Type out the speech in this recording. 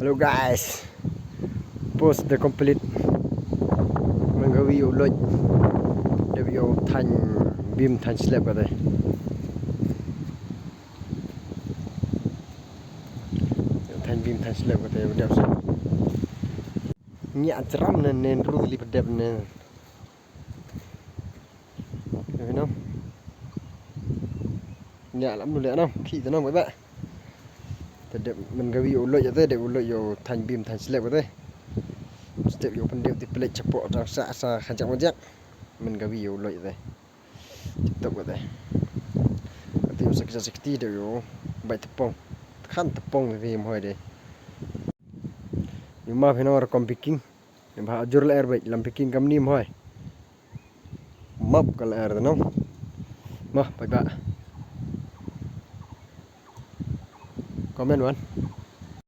Hello guys, post the complete menggawi ulut dia bio thành bim thành slab ở đây. Thành bim thành slab ở đây đẹp sao? Nhẹ chấm nên ru li đẹp nên. Thấy không? Nhẹ lắm luôn đấy không? Khỉ thế nào mấy bạn? Thật đẹp mình gawi ulut ở đây để ulut yo thành bim thành slab ở đây. Setiap yo pendek di pelik cepok rasa asa kancak majak mình gawi yo ulut ở đây. Tiếp ở đây. Thì sakit dia yo baik tepung. Kan tepung thì em hỏi đây. Nhưng mà phải nói là picking. Em bảo jur là baik làm picking kam nim hỏi. Map kalau air tu no. Mah, bye bye. Comment one.